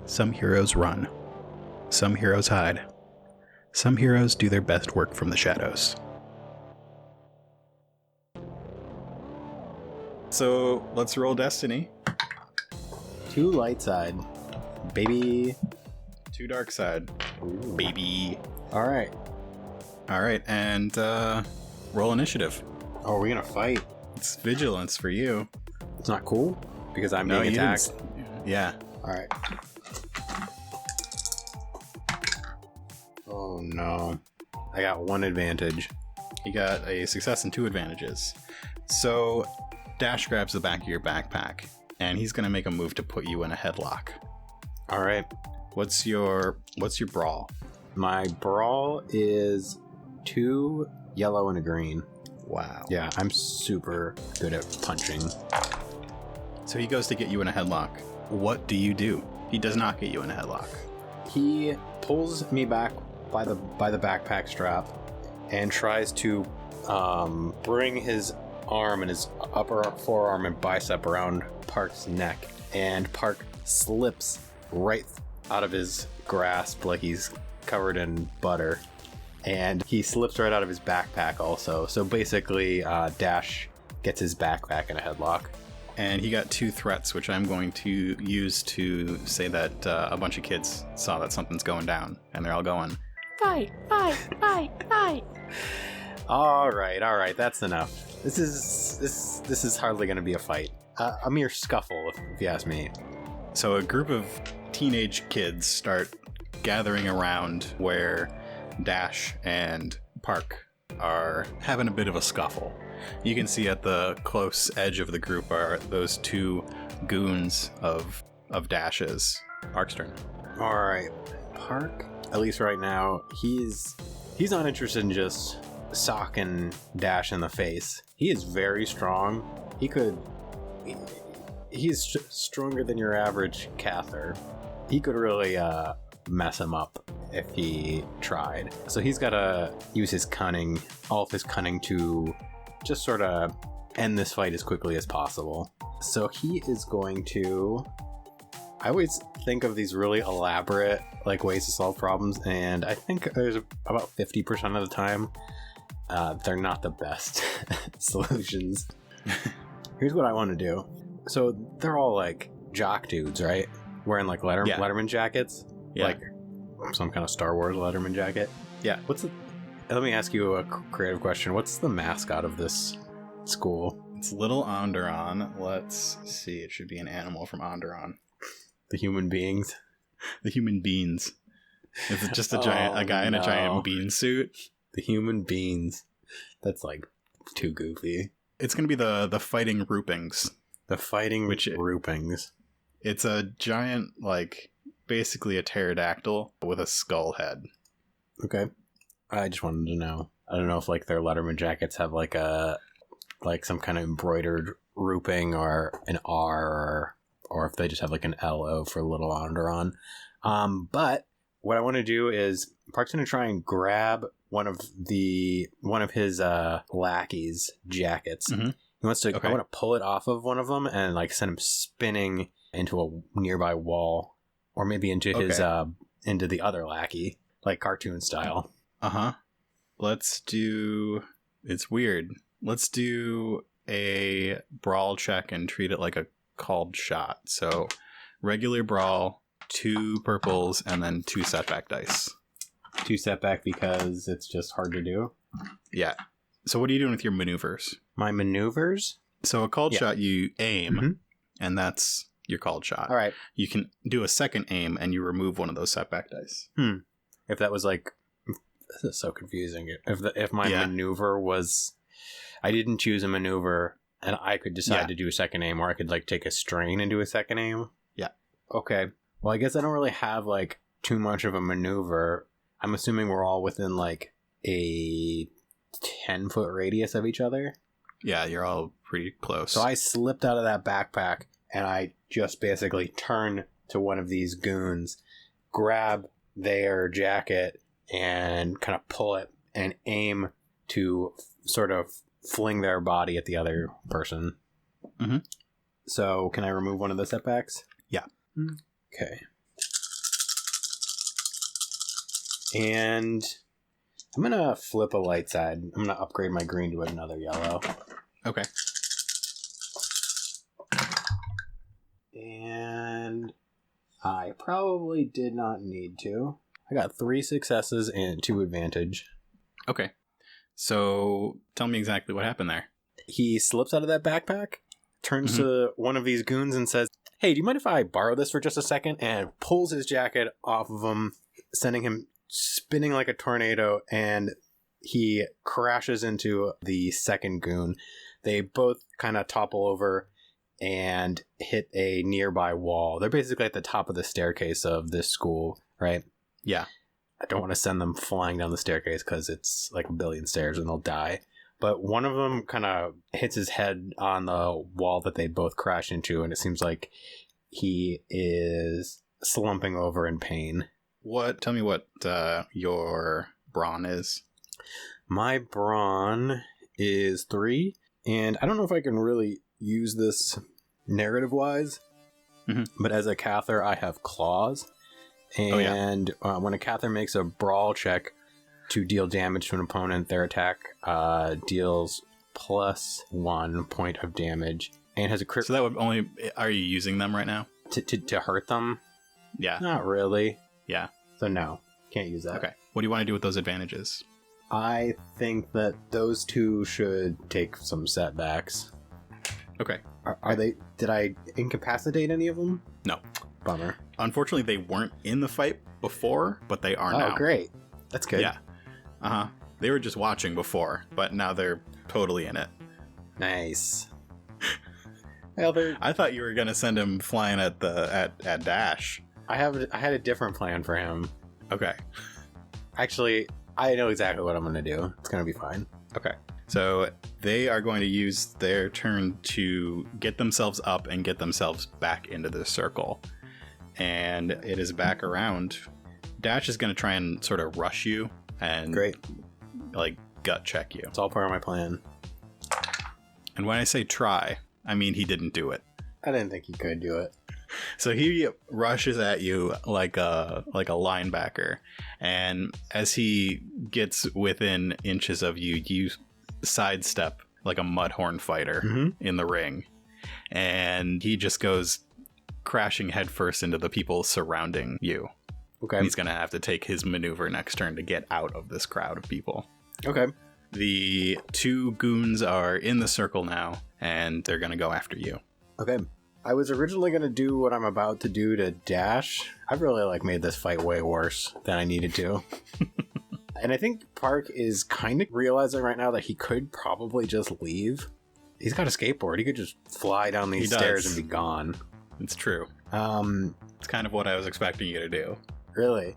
Some heroes run. Some heroes hide. Some heroes do their best work from the shadows. So, let's roll Destiny. 2 light side. Baby. 2 dark side. Ooh. Baby. Alright. Alright, and roll initiative. Oh, are we gonna fight? It's vigilance for you. It's not cool? Because I'm No, being you attacked? didn't. Yeah. Alright. Oh no. I got 1 advantage. You got a success and 2 advantages. So, Dash grabs the back of your backpack, and he's going to make a move to put you in a headlock. Alright. What's your brawl? My brawl is 2 yellow and a green. Wow. Yeah, I'm super good at punching. So he goes to get you in a headlock. What do you do? He does not get you in a headlock. He pulls me back by the backpack strap and tries to bring his arm and his upper forearm and bicep around Park's neck, and Park slips right out of his grasp like he's covered in butter, and he slips right out of his backpack also. So basically Dash gets his backpack in a headlock. And he got 2 threats, which I'm going to use to say that a bunch of kids saw that something's going down, and they're all going, fight, fight, fight, fight. All right, that's enough. This is hardly going to be a fight. A mere scuffle, if you ask me. So a group of teenage kids start gathering around where Dash and Park are having a bit of a scuffle. You can see at the close edge of the group are those 2 goons of Dash's. Park's turn. All right, Park. At least right now, he's not interested in just socking Dash in the face. He is very strong. He's stronger than your average Cather. He could really mess him up if he tried. So he's got to use his cunning, all of his cunning, to just sort of end this fight as quickly as possible. So he is going to... I always think of these really elaborate ways to solve problems, and I think there's about 50% of the time they're not the best solutions. Here's what I want to do. So they're all jock dudes, right? Wearing Letterman jackets. Yeah. Like some kind of Star Wars Letterman jacket. Yeah. Let me ask you a creative question. What's the mascot of this school? It's Little Onderon. Let's see. It should be an animal from Onderon. The human beings? The human beans. It's just a guy in a giant bean suit. The human beans. That's too goofy. It's going to be the Fighting Roopings. The Fighting Roopings. It's a giant, basically a pterodactyl with a skull head. Okay. I just wanted to know. I don't know if their Letterman jackets have some kind of embroidered rooping or an R, or if they just have an LO for Little Onderon. But what I want to do is Park's going to try and grab one of his lackeys' jackets. Mm-hmm. He wants to. Okay. I want to pull it off of one of them and send him spinning into a nearby wall, or maybe into his into the other lackey, cartoon style. Let's do... It's weird. Let's do a brawl check and treat it like a called shot. So, regular brawl, 2 purples, and then 2 setback dice. 2 setback because it's just hard to do? Yeah. So what are you doing with your maneuvers? My maneuvers? So a called shot, you aim, and that's your called shot. All right. You can do a second aim, and you remove one of those setback dice. If that was this is so confusing. If my maneuver was... I didn't choose a maneuver, and I could decide to do a second aim, or I could take a strain and do a second aim. Yeah. Okay. Well, I guess I don't really have too much of a maneuver. I'm assuming we're all within a 10-foot radius of each other. Yeah, you're all pretty close. So I slipped out of that backpack, and I just basically turn to one of these goons, grab their jacket, and kind of pull it and aim to sort of fling their body at the other person. Mm-hmm. So can I remove one of the setbacks? Yeah. Okay. And I'm gonna flip a light side. I'm gonna upgrade my green to another yellow. Okay. And I probably did not need to. I got 3 successes and 2 advantage. Okay. So tell me exactly what happened there. He slips out of that backpack, turns to one of these goons and says, "Hey, do you mind if I borrow this for just a second?" And pulls his jacket off of him, sending him spinning like a tornado, and he crashes into the second goon. They both kind of topple over and hit a nearby wall. They're basically at the top of the staircase of this school, right? Yeah. I don't want to send them flying down the staircase because it's like a billion stairs and they'll die. But one of them kind of hits his head on the wall that they both crash into, and it seems like he is slumping over in pain. Tell me what your brawn is. My brawn is 3, and I don't know if I can really use this narrative-wise, but as a Cather, I have claws. And when a Cather makes a brawl check to deal damage to an opponent, their attack deals +1 point of damage and has a crit. So that would only... Are you using them right now? To hurt them? Yeah. Not really. Yeah. So no, can't use that. Okay. What do you want to do with those advantages? I think that those 2 should take some setbacks. Okay. Are they... Did I incapacitate any of them? No. Bummer. Unfortunately, they weren't in the fight before, but they are now. Oh, great. That's good. Yeah. Uh-huh. They were just watching before, but now they're totally in it. Nice. Well, I thought you were going to send him flying at Dash. I had a different plan for him. Okay. Actually, I know exactly what I'm going to do. It's going to be fine. Okay. So they are going to use their turn to get themselves up and get themselves back into the circle. And it is back around. Dash is going to try and sort of rush you and Great. Like gut check you. It's all part of my plan. And when I say try, I mean he didn't do it. I didn't think he could do it. So he rushes at you like a linebacker, and as he gets within inches of you, you sidestep like a mudhorn fighter in the ring, and he just goes crashing headfirst into the people surrounding you. Okay. And he's gonna have to take his maneuver next turn to get out of this crowd of people. Okay. The 2 goons are in the circle now, and they're gonna go after you. Okay. I was originally going to do what I'm about to do to Dash. I've really made this fight way worse than I needed to. And I think Park is kind of realizing right now that he could probably just leave. He's got a skateboard. He could just fly down these stairs and be gone. It's true. It's kind of what I was expecting you to do. Really?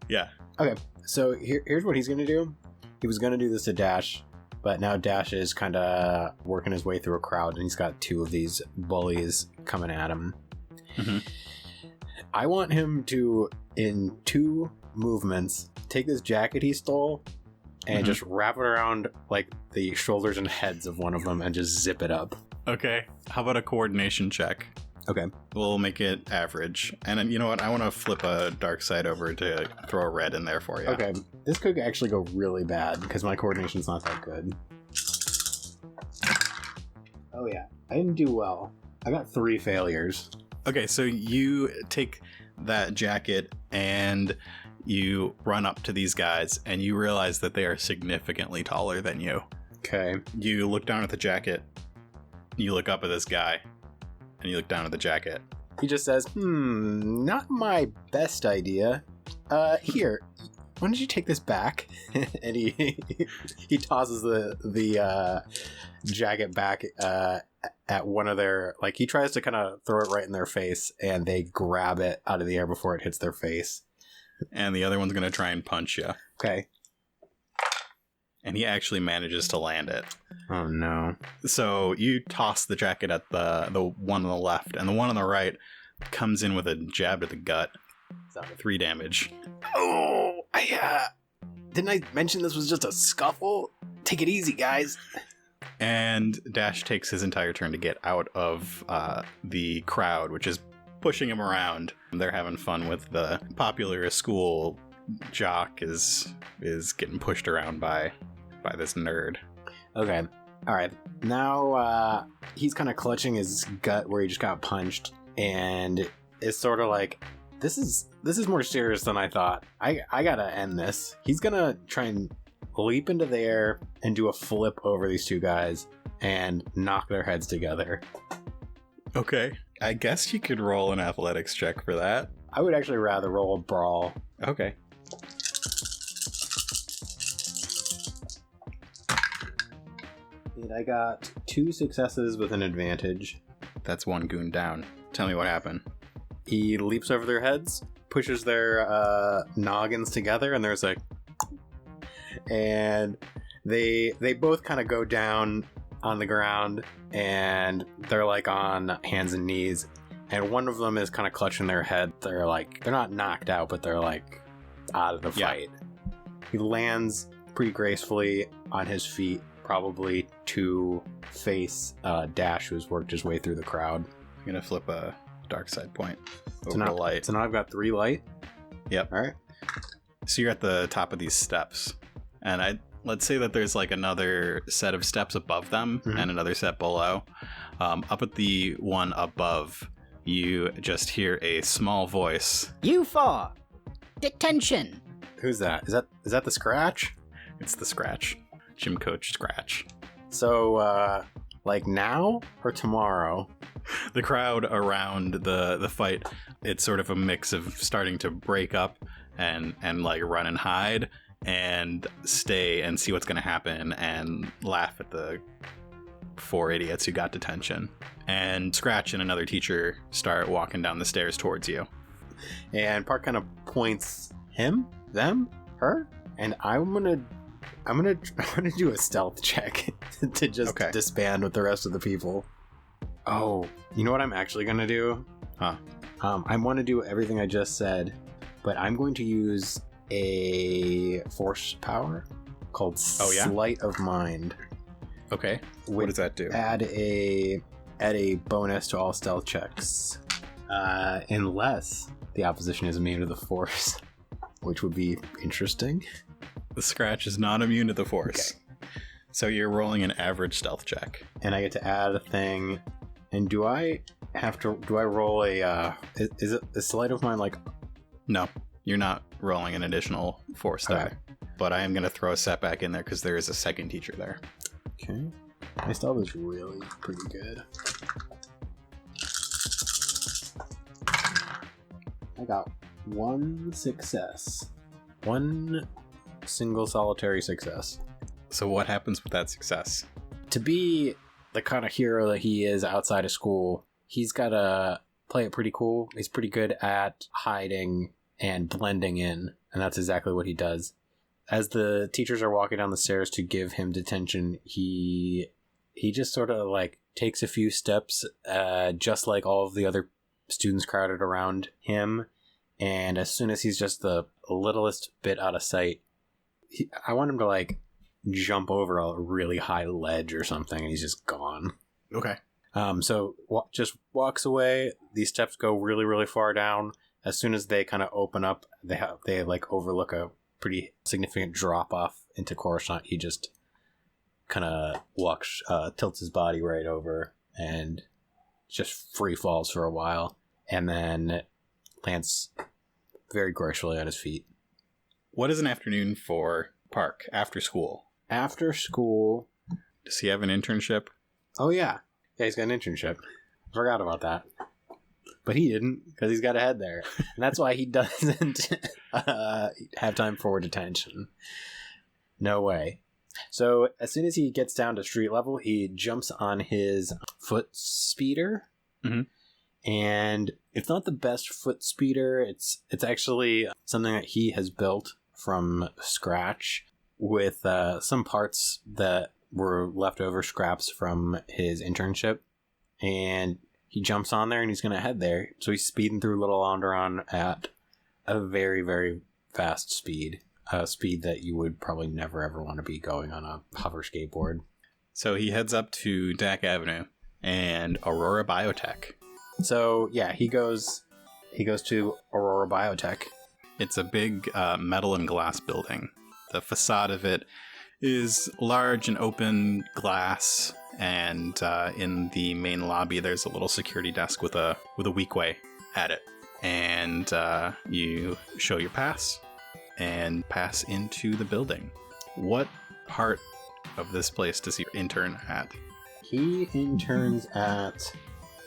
Yeah. Okay. So here's what he's going to do. He was going to do this to Dash, but now Dash is kind of working his way through a crowd, and he's got 2 of these bullies coming at him. I want him to, in 2 movements, take this jacket he stole and just wrap it around like the shoulders and heads of one of them and just zip it up. Okay. How about a coordination check? Okay. We'll make it average. And then, you know what? I want to flip a dark side over to throw a red in there for you. Okay. This could actually go really bad because my coordination's not that good. Oh, yeah. I didn't do well. I got 3 failures. Okay, so you take that jacket and you run up to these guys and you realize that they are significantly taller than you. Okay. You look down at the jacket, you look up at this guy, and you look down at the jacket. He just says, not my best idea. Here, why don't you take this back? And he tosses the jacket back at one of their, he tries to kind of throw it right in their face, and they grab it out of the air before it hits their face. And the other one's going to try and punch you. Okay. And he actually manages to land it. Oh, no. So you toss the jacket at the one on the left, and the one on the right comes in with a jab to the gut. 3 damage. Oh, didn't I mention this was just a scuffle? Take it easy, guys. And Dash takes his entire turn to get out of the crowd, which is pushing him around. They're having fun with the popular school Jock is getting pushed around by this nerd. Okay. All right. Now he's kind of clutching his gut where he just got punched, and it's sort of like, this is more serious than I thought. I gotta end this. He's gonna try and leap into the air and do a flip over these two guys and knock their heads together. Okay. I guess you could roll an athletics check for that. I would actually rather roll a brawl. Okay. And I got 2 successes with an advantage. That's one goon down. Tell me what happened. He leaps over their heads, pushes their noggins together, and there's like, and they both kind of go down on the ground, and they're like on hands and knees, and one of them is kind of clutching their head. They're not knocked out, but they're like out of the fight. He lands pretty gracefully on his feet, probably to face Dash, who's worked his way through the crowd. I'm gonna flip a dark side point over So the light. So now I've got 3 light. Yep. All right. So you're at the top of these steps, and let's say that there's like another set of steps above them and another set below. Up at the one above, you just hear a small voice. You 4. Detention. Who's that? Is that the Scratch? It's the Scratch. Gym Coach Scratch. So, like now or tomorrow? The crowd around the fight, it's sort of a mix of starting to break up and like run and hide and stay and see what's going to happen and laugh at the 4 idiots who got detention. And Scratch and another teacher start walking down the stairs towards you. And Park kind of points him, them, her, and I'm gonna do a stealth check to just disband with the rest of the people. Oh, you know what I'm actually gonna do? I want to do everything I just said, but I'm going to use a force power called Sleight of Mind. Okay. What does that do? Add a bonus to all stealth checks, unless the opposition is immune to the force, which would be interesting. The Scratch is not immune to the force. Okay. So you're rolling an average stealth check. And I get to add a thing. And do I roll a, is it a Sleight of Mind like? No, you're not rolling an additional force there. But I am going to throw a setback in there because there is a second teacher there. Okay. My stealth is really pretty good. I got 1 success. 1 single solitary success. So what happens with that success? To be the kind of hero that he is outside of school, he's got to play it pretty cool. He's pretty good at hiding and blending in, and that's exactly what he does. As the teachers are walking down the stairs to give him detention, he just sort of like takes a few steps, just like all of the other students crowded around him. And as soon as he's just the littlest bit out of sight, I want him to like jump over a really high ledge or something, and he's just gone. Okay. So just walks away. These steps go really, really far down. As soon as they kind of open up, they like overlook a pretty significant drop off into Coruscant. He just kind of walks, tilts his body right over, and just free falls for a while, and then lands very gracefully at his feet. What is an afternoon for Park after school? After school, does he have an internship? Oh yeah, he's got an internship. Forgot about that. But he didn't, because he's got to head there. And that's why he doesn't have time for detention. No way. So as soon as he gets down to street level, he jumps on his foot speeder. Mm-hmm. And it's not the best foot speeder. It's actually something that he has built from scratch with some parts that were leftover scraps from his internship. And he jumps on there and he's going to head there. So he's speeding through Little Onderon at a very, very fast speed. A speed that you would probably never, ever want to be going on a hover skateboard. So he heads up to Dak Avenue and Aurora Biotech. So, yeah, he goes to Aurora Biotech. It's a big metal and glass building. The facade of it is large and open glass, and in the main lobby there's a little security desk with a weekway at it. And you show your pass and pass into the building. What part of this place does your intern at? He interns at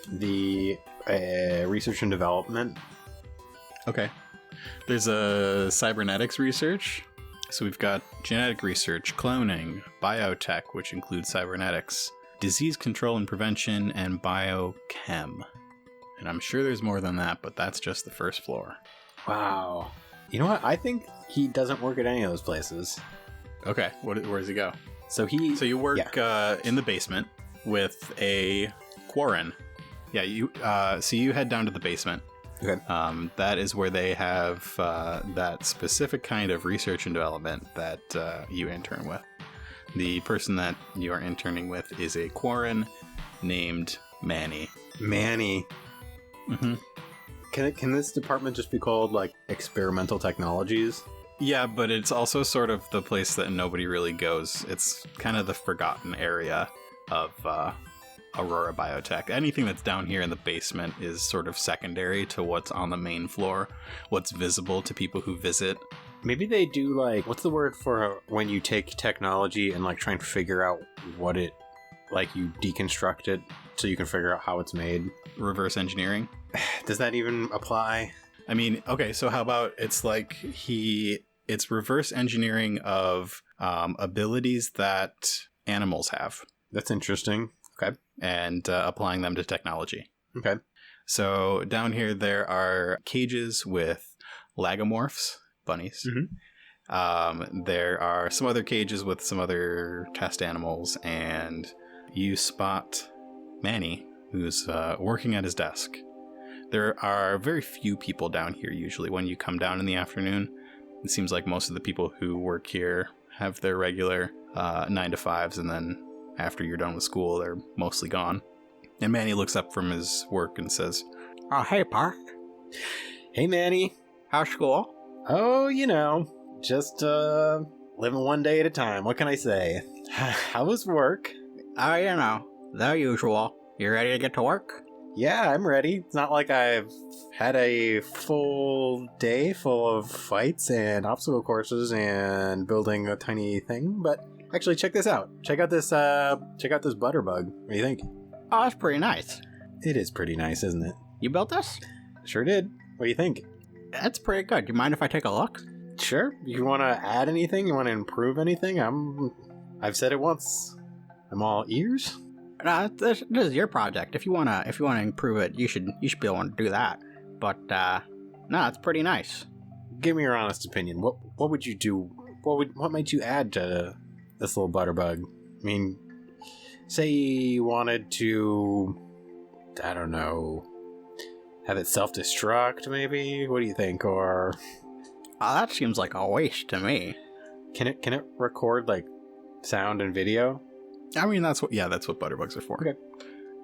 the research and development. Okay. There's a cybernetics research. So we've got genetic research, cloning, biotech, which includes cybernetics, disease control and prevention, and biochem. And I'm sure there's more than that, but that's just the first floor. Wow. You know what? I think he doesn't work at any of those places. Okay, where does he go? So you work in the basement with a Quarren. Yeah, you head down to the basement. Okay. That is where they have that specific kind of research and development that you intern with. The person that you are interning with is a Quarren named Manny. Manny. Mm-hmm. Can this department just be called, like, experimental technologies? Yeah, but it's also sort of the place that nobody really goes. It's kind of the forgotten area of Aurora Biotech. Anything that's down here in the basement is sort of secondary to what's on the main floor, what's visible to people who visit. Maybe they do, like, what's the word for when you take technology and, like, try and figure out what it, like, you deconstruct it so you can figure out how it's made? Reverse engineering. Does that even apply? I mean, okay, so how about it's like it's reverse engineering of abilities that animals have. That's interesting. Okay. And applying them to technology. Okay. So down here there are cages with lagomorphs, bunnies. Mm-hmm. There are some other cages with some other test animals, and you spot Manny, who's working at his desk. There are very few people down here usually when you come down in the afternoon. It seems like most of the people who work here have their regular 9-to-5s, and then after you're done with school, they're mostly gone. And Manny looks up from his work and says, Oh, hey, Park. Hey, Manny. How's school? Oh, you know, just living one day at a time. What can I say? How was work? Oh, you know, the usual. You ready to get to work? Yeah, I'm ready. It's not like I've had a full day full of fights and obstacle courses and building a tiny thing, but actually check this out. Check out this butterbug. What do you think? Oh, that's pretty nice. It is pretty nice, isn't it? You built this? Sure did. What do you think? That's pretty good. Do you mind if I take a look? Sure. You want to add anything? You want to improve anything? I've said it once. I'm all ears. This is your project. If you wanna improve it, you should be able to do that. But no, it's pretty nice. Give me your honest opinion. What would you do? What might you add to this little butterbug? I mean, say you wanted to, I don't know, have it self-destruct maybe? What do you think? Or that seems like a waste to me. can it record, like, sound and video? I mean, that's what butterbugs are for. Okay.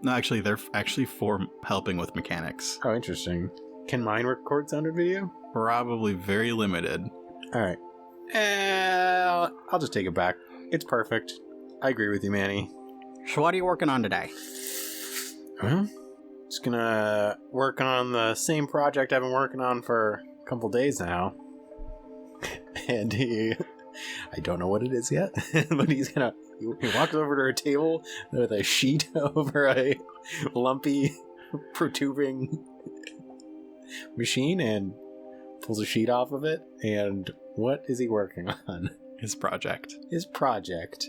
No, actually, they're actually for helping with mechanics. Oh, interesting. Can mine record sound and video? Probably very limited. All right. I'll just take it back. It's perfect. I agree with you, Manny. So what are you working on today? Well, just gonna work on the same project I've been working on for a couple days now. And I don't know what it is yet, but he walks over to a table with a sheet over a lumpy, protruding machine and pulls a sheet off of it. And what is he working on? His project. His project.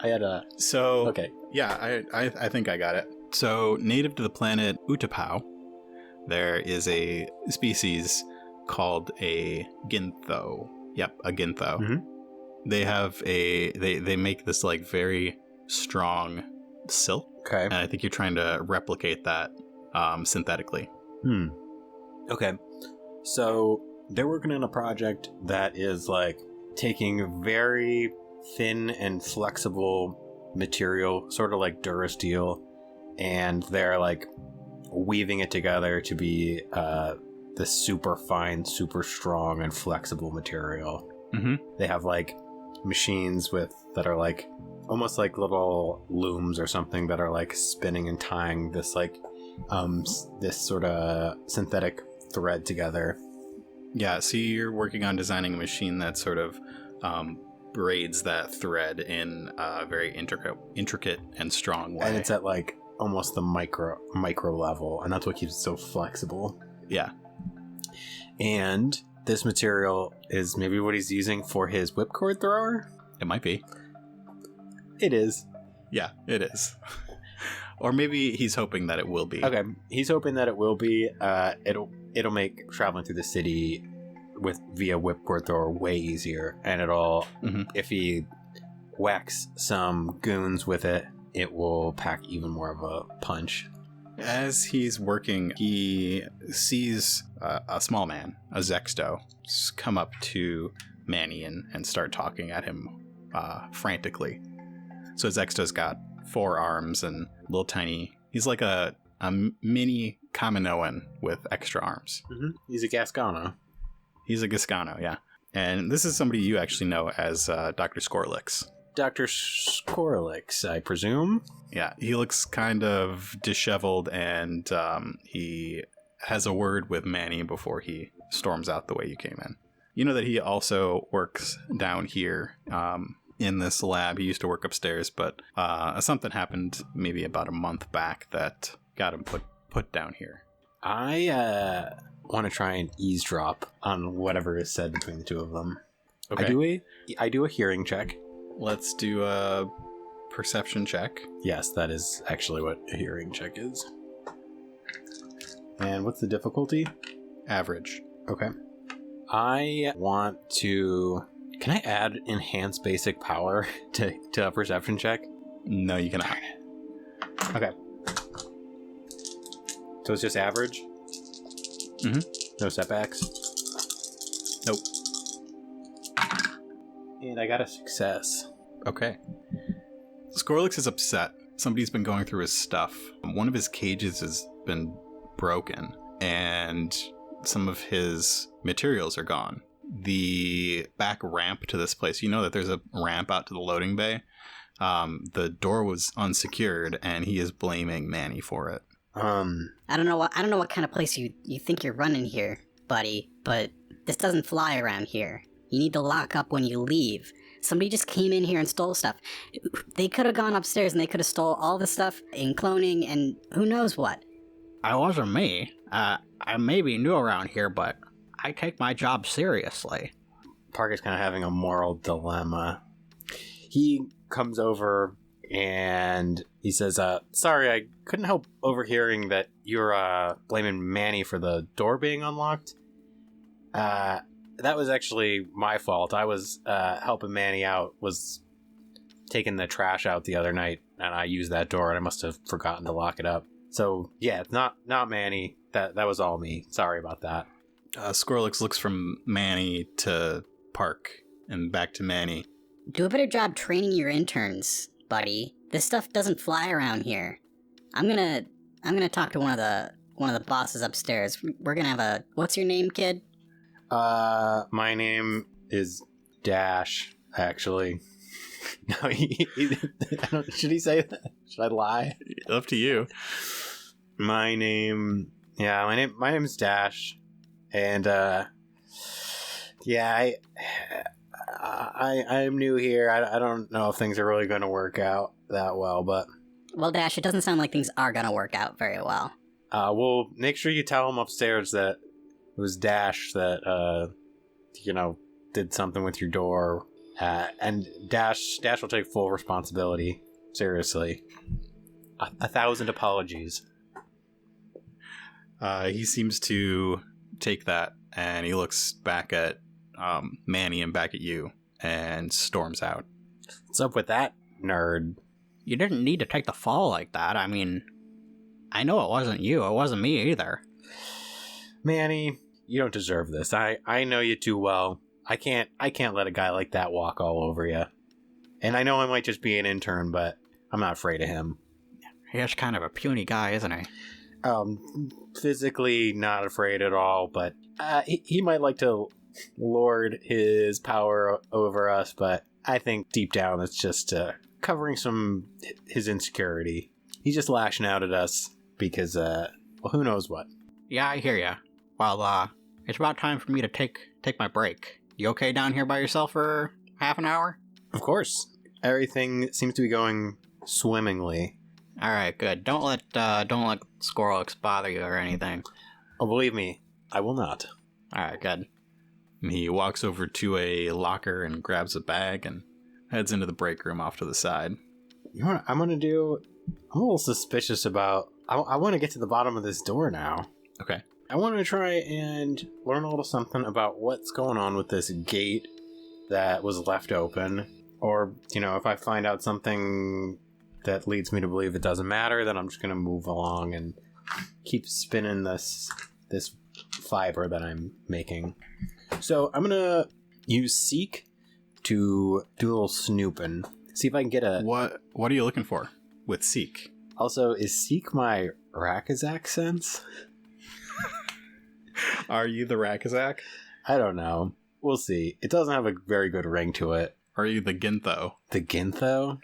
I had a... So, Okay. Yeah, I think I got it. So, native to the planet Utapau, there is a species called a Gintho. Yep, a Gintho. Mm-hmm. They have they make this, like, very strong silk. Okay. And I think you're trying to replicate that synthetically. Okay. So they're working on a project that is, like, taking very thin and flexible material, sort of like Durasteel, and they're, like, weaving it together to be this super fine, super strong, and flexible material. Mm-hmm. They have like machines that are like almost like little looms or something that are like spinning and tying this like this sort of synthetic thread together. Yeah, so you're working on designing a machine that sort of braids that thread in a very intricate and strong way. And it's at like almost the micro level, and that's what keeps it so flexible. Yeah. And this material is maybe what he's using for his whipcord thrower? It might be. It is. Yeah, it is. Or maybe he's hoping that it will be. Okay, he's hoping that it will be. It'll make traveling through the city via whipcord thrower way easier, and if he whacks some goons with it, it will pack even more of a punch. As he's working, he sees a small man, a Zexto, come up to Manny and start talking at him frantically. So Zexto's got 4 arms and little tiny... He's like a mini Kaminoan with extra arms. Mm-hmm. He's a Gascano. He's a Gascano, yeah. And this is somebody you actually know as Dr. Skorlix. Dr. Skorlix, I presume? Yeah, he looks kind of disheveled, and he has a word with Manny before he storms out the way you came in. You know that he also works down here in this lab. He used to work upstairs, but something happened maybe about a month back that got him put down here. I want to try and eavesdrop on whatever is said between the two of them. Okay. I do a hearing check. Let's do a perception check. Yes, that is actually what a hearing check is. And what's the difficulty? Average. Okay. I want to... Can I add enhanced basic power to a perception check? No, you cannot. Okay. So it's just average? Mm-hmm. No setbacks? Nope. And I got a success. Okay. Skorlix is upset. Somebody's been going through his stuff. One of his cages has been broken, and some of his materials are gone. The back ramp to this place, you know that there's a ramp out to the loading bay. The door was unsecured, and he is blaming Manny for it. I don't know what kind of place you think you're running here, buddy, but this doesn't fly around here. You need to lock up when you leave. Somebody just came in here and stole stuff. They could have gone upstairs and they could have stole all the stuff in cloning and who knows what. It wasn't me. I may be new around here, but I take my job seriously. Parker's kind of having a moral dilemma. He comes over and he says, sorry, I couldn't help overhearing that you're blaming Manny for the door being unlocked. That was actually my fault. I was helping Manny out, was taking the trash out the other night, and I used that door, and I must have forgotten to lock it up. So, yeah, it's not Manny. That was all me. Sorry about that. Skorlix looks from Manny to Park and back to Manny. Do a better job training your interns, buddy. This stuff doesn't fly around here. I'm gonna talk to one of the bosses upstairs. We're gonna have a... What's your name, kid? My name is Dash, actually. No, should he say that? Should I lie? Up to you. My name's Dash, and yeah, I'm new here. I don't know if things are really going to work out that well, but Well, Dash, it doesn't sound like things are gonna work out very well. well, make sure you tell him upstairs that it was Dash that did something with your door, and Dash will take full responsibility. Seriously, 1,000 apologies. He seems to take that, and he looks back at Manny and back at you, and storms out. What's up with that, nerd? You didn't need to take the fall like that. I mean, I know it wasn't you. It wasn't me either. Manny, you don't deserve this. I know you too well. I can't let a guy like that walk all over you. And I know I might just be an intern, but I'm not afraid of him. He's kind of a puny guy, isn't he? Physically not afraid at all, but he might like to lord his power over us, but I think deep down it's just covering his insecurity. He's just lashing out at us because, who knows what. Yeah, I hear ya. Well, it's about time for me to take my break. You okay down here by yourself for half an hour? Of course. Everything seems to be going swimmingly. All right, good. Don't let Squirrelix bother you or anything. Oh, believe me, I will not. All right, good. And he walks over to a locker and grabs a bag and heads into the break room off to the side. You know what I'm a little suspicious about... I want to get to the bottom of this door now. Okay. I want to try and learn a little something about what's going on with this gate that was left open. Or, if I find out something that leads me to believe it doesn't matter, then I'm just going to move along and keep spinning this fiber that I'm making. So I'm going to use Seek to do a little snooping. See if I can get a... What are you looking for with Seek? Also, is Seek my Rakazak sense? Are you the Rakazak? I don't know. We'll see. It doesn't have a very good ring to it. Are you the Gintho? The Gintho?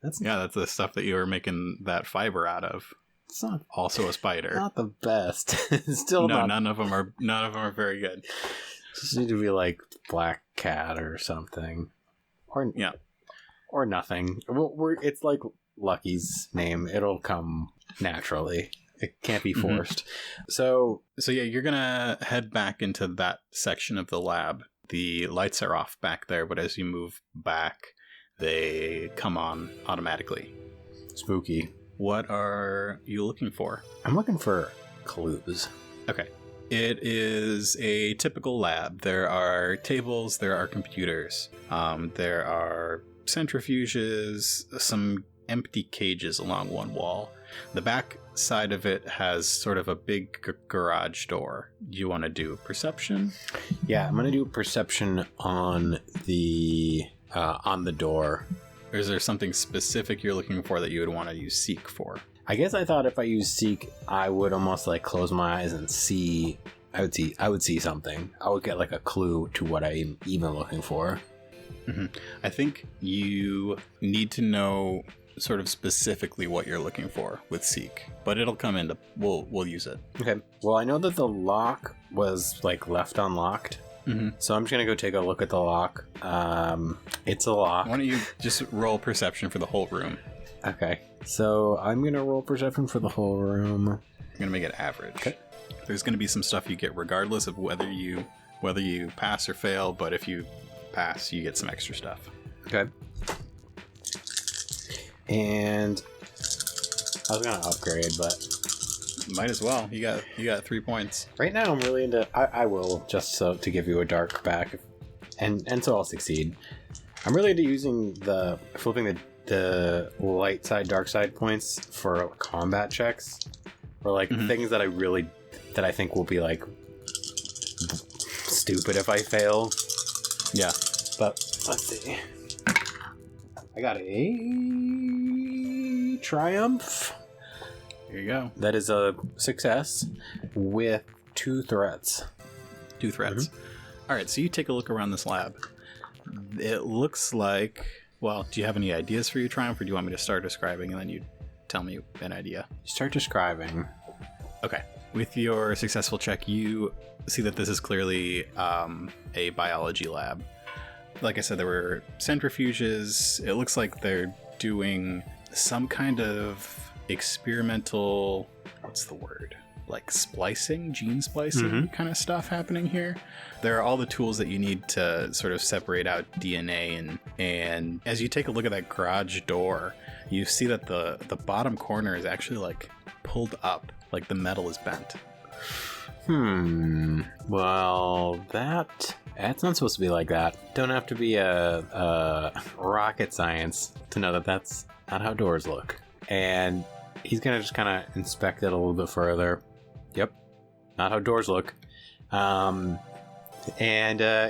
That's the stuff that you were making that fiber out of. It's not Also a spider. not the best. It's still No, not. none of them are very good. Just need to be like Black Cat or something, or Yeah. or nothing. It's like Lucky's name. It'll come naturally. It can't be forced. So So yeah, you're gonna head back into that section of the lab. The lights are off back there, but as you move back, they come on automatically. spooky. What are you looking for? I'm looking for clues. Okay. It is a typical lab. There are tables, there are computers, there are centrifuges, some empty cages along one wall. The back side of it has sort of a big garage door. Do you want to do perception? Yeah, I'm gonna do perception on the door. Or is there something specific you're looking for that you would want to use Seek for? I guess I thought if I use Seek, I would almost like close my eyes and see. I would see something. I would get like a clue to what I'm even looking for. I think you need to know sort of specifically what you're looking for with Seek, but it'll come into. We'll use it. Okay. Well, I know that the lock was like left unlocked, so I'm just gonna go take a look at the lock. It's a lock. Why don't you just roll perception for the whole room? Okay. So I'm gonna roll perception for the whole room. I'm gonna make it average. Okay. There's gonna be some stuff you get regardless of whether you pass or fail, but if you pass, you get some extra stuff. Okay. And I was gonna upgrade, but Might as well. You got 3 points. right now I'm really into. I will just so to give you a dark back, and so I'll succeed. I'm really into using flipping the light side, dark side points for combat checks, or like things that I think will be like stupid if I fail. Yeah. But let's see. I got a triumph. Here you go. That is a success with 2 threats. 2 threats. All right. So you take a look around this lab. It looks like. Well, do you have any ideas for your triumph, or do you want me to start describing and then you tell me an idea? Start describing. Okay. With your successful check, you see that this is clearly a biology lab. Like I said, there were centrifuges. It looks like they're doing some kind of experimental, what's the word? Like splicing, gene splicing kind of stuff happening here. There are all the tools that you need to sort of separate out DNA, and as you take a look at that garage door, you see that the bottom corner is actually like pulled up, like the metal is bent. Well, that's not supposed to be like that. Don't have to be a rocket science to know that that's not how doors look. And he's gonna just kind of inspect it a little bit further. Yep, not how doors look. And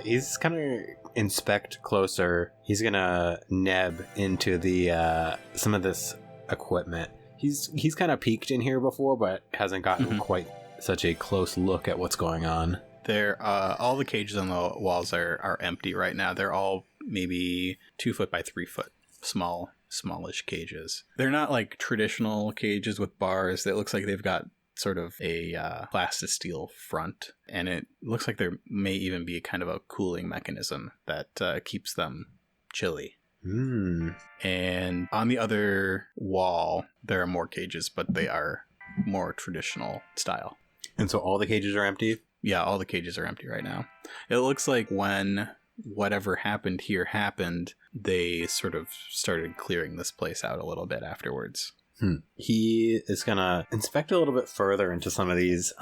he's gonna inspect closer. He's gonna neb into the some of this equipment He's kind of peeked in here before, but hasn't gotten quite such a close look at what's going on. They're all the cages on the walls are empty right now. They're all maybe 2 foot by 3 foot, smallish cages. They're not like traditional cages with bars. It looks like they've got sort of a plastic-steel front, and it looks like there may even be kind of a cooling mechanism that keeps them chilly. And on the other wall, there are more cages, but they are more traditional style. And so all the cages are empty? Yeah, all the cages are empty right now. It looks like when whatever happened here happened, they sort of started clearing this place out a little bit afterwards. He is going to inspect a little bit further into some of these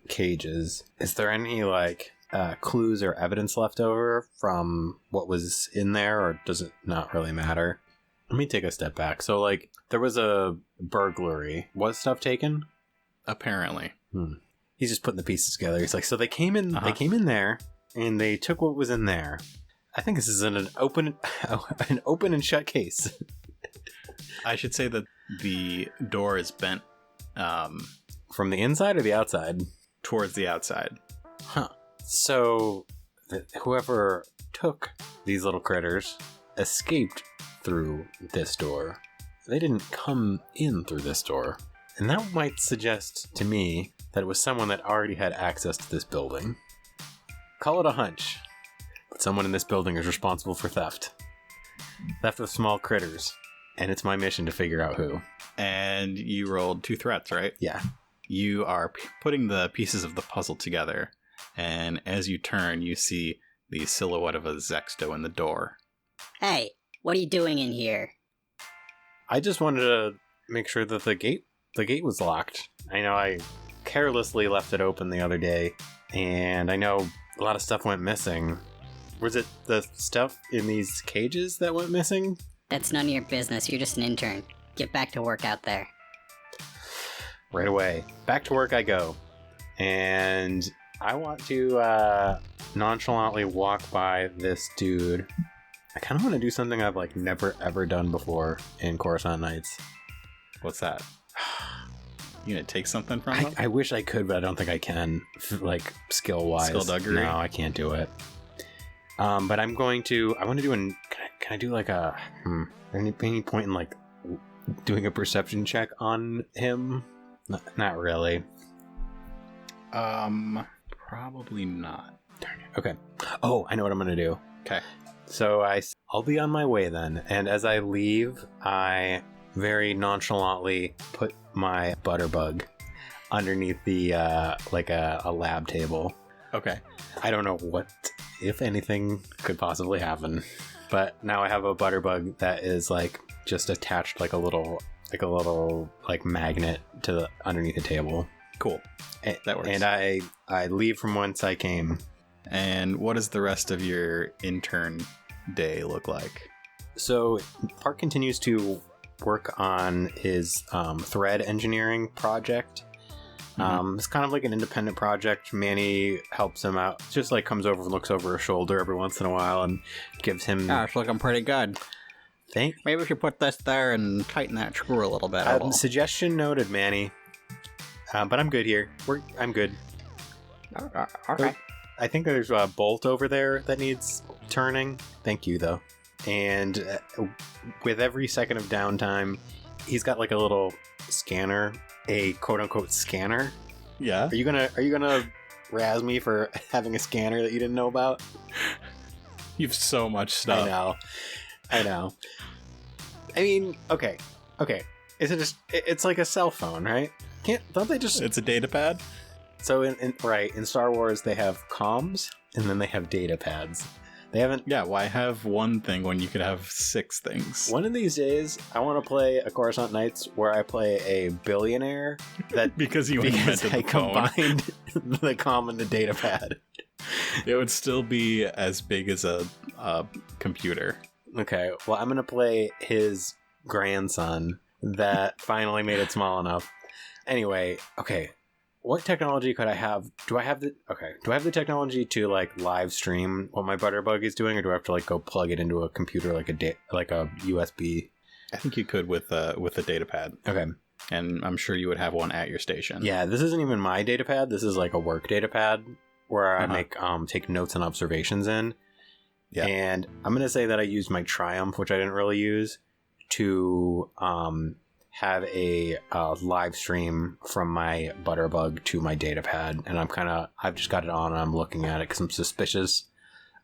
cages. Is there any, like, clues or evidence left over from what was in there, or does it not really matter? Let me take a step back. So, like, there was a burglary. Was stuff taken? Apparently. He's just putting the pieces together. He's like, so they came in. They came in there, and they took what was in there. I think this is an open and shut case. I should say that the door is bent from the inside or the outside? Towards the outside. Huh. So whoever took these little critters escaped through this door. They didn't come in through this door. And that might suggest to me that it was someone that already had access to this building. Call it a hunch, but someone in this building is responsible for theft. Theft of small critters. And it's my mission to figure out who. And you rolled 2 threats, right? Yeah. You are putting the pieces of the puzzle together, and as you turn, you see the silhouette of a Zexto in the door. Hey, what are you doing in here? I just wanted to make sure that the gate was locked. I know I carelessly left it open the other day, and I know a lot of stuff went missing. Was it the stuff in these cages that went missing? That's none of your business. You're just an intern. Get back to work out there. Right away. Back to work I go. And I want to nonchalantly walk by this dude. I kind of want to do something I've like never ever done before in Coruscant Nights. What's that? You gonna take something from him? I wish I could, but I don't think I can. Like skill-wise. Skullduggery? No, I can't do it. But I'm going to. I want to do an. Can I do like a? Any point in like doing a perception check on him? Not really. Probably not. Darn it. Okay. Oh, I know what I'm gonna do. Okay. So I'll be on my way then, and as I leave, I very nonchalantly put my butterbug underneath the like a lab table. Okay. I don't know what, if anything, could possibly happen, but now I have a butterbug that is like just attached like a little like magnet to the underneath the table. Cool. That works. And I leave from whence I came. And what does the rest of your intern day look like? So Park continues to work on his thread engineering project. It's kind of like an independent project. Manny helps him out. Just like comes over and looks over his shoulder every once in a while and gives him... Oh, it's looking pretty good. Maybe we should put this there and tighten that screw a little bit. Suggestion noted, Manny. But I'm good here. I'm good. Okay. I think there's a bolt over there that needs turning. Thank you, though. And with every second of downtime, he's got like a little scanner, a quote-unquote scanner. Yeah. Are you gonna razz me for having a scanner that you didn't know about? You've so much stuff. I know. I mean, okay. Is it just? It's like a cell phone, right? Don't they just? It's a data pad. So in Star Wars they have comms and then they have data pads. They haven't. Yeah, why have one thing when you could have 6 things? One of these days, I want to play a Coruscant Nights where I play a billionaire that because invented I the phone. combined the comm and the data pad. It would still be as big as a computer. Okay, well, I'm gonna play his grandson that finally made it small enough. Anyway, okay. What technology could I have? Do I have the technology to like live stream what my butterbug is doing, or do I have to like go plug it into a computer like a USB I think you could with a data pad, Okay. and I'm sure you would have one at your station. Yeah, this isn't even my data pad. This is like a work data pad where I make take notes and observations in. Yeah. And I'm gonna say that I used my Triumph, which I didn't really use, to have a live stream from my Butterbug to my data pad, and I've just got it on and I'm looking at it because I'm suspicious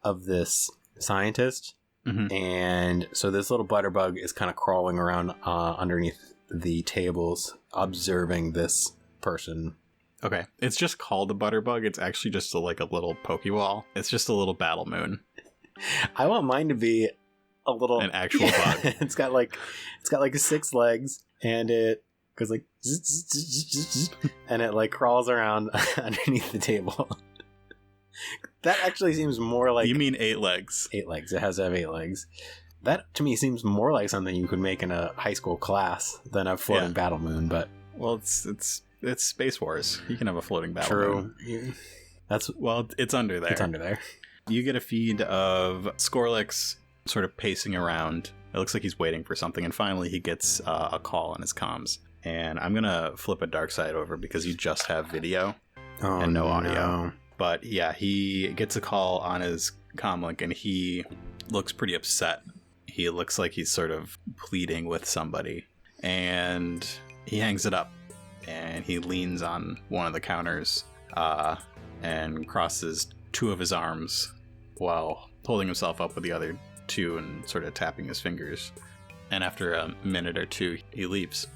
of this scientist. Mhm. And so this little Butterbug is kind of crawling around underneath the tables, observing this person. Okay. It's just called a Butterbug. It's actually just like a little Pokeball. It's just a little Battle Moon. I want mine to be a little An actual bug. It's got like 6 legs, and it goes like zzz, zzz, zzz, zzz, zzz, and it like crawls around underneath the table. That actually seems more like You mean 8 legs? 8 legs. It has to have 8 legs. That to me seems more like something you could make in a high school class than a floating Yeah. battle moon. But Well, it's Space Wars. You can have a floating Battle true, Moon. Yeah. That's Well, it's under there. it's under there. You get a feed of Skorlex sort of pacing around. It looks like he's waiting for something, and finally he gets a call on his comms. And I'm gonna flip a dark side over because you just have video and no audio. But yeah, he gets a call on his comlink, and he looks pretty upset. He looks like he's sort of pleading with somebody, and he hangs it up, and he leans on one of the counters and crosses 2 of his arms while holding himself up with the other 2 and sort of tapping his fingers. And after a minute or 2, he leaves.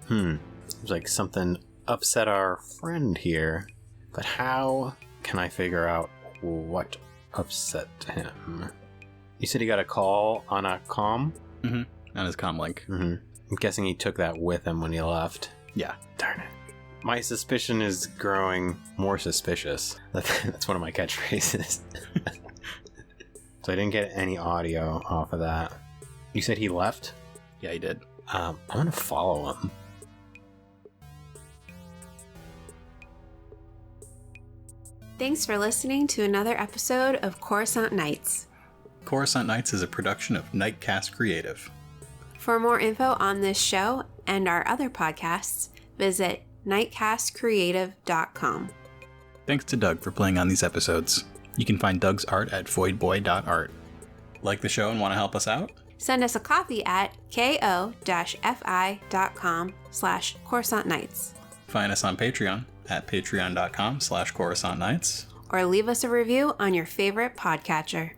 Seems like something upset our friend here. But how can I figure out what upset him? You said he got a call on a comm? On his comlink. I'm guessing he took that with him when he left. Yeah. Darn it. My suspicion is growing more suspicious. That's one of my catchphrases. So I didn't get any audio off of that. You said he left? Yeah, he did. I'm gonna follow him. Thanks for listening to another episode of Coruscant Nights. Coruscant Nights is a production of Nightcast Creative. For more info on this show and our other podcasts, visit nightcastcreative.com. Thanks to Doug for playing on these episodes. You can find Doug's art at voidboy.art. Like the show and want to help us out? Send us a copy at ko-fi.com/Coruscant Nights. Find us on Patreon at patreon.com/Coruscant Nights. Or leave us a review on your favorite podcatcher.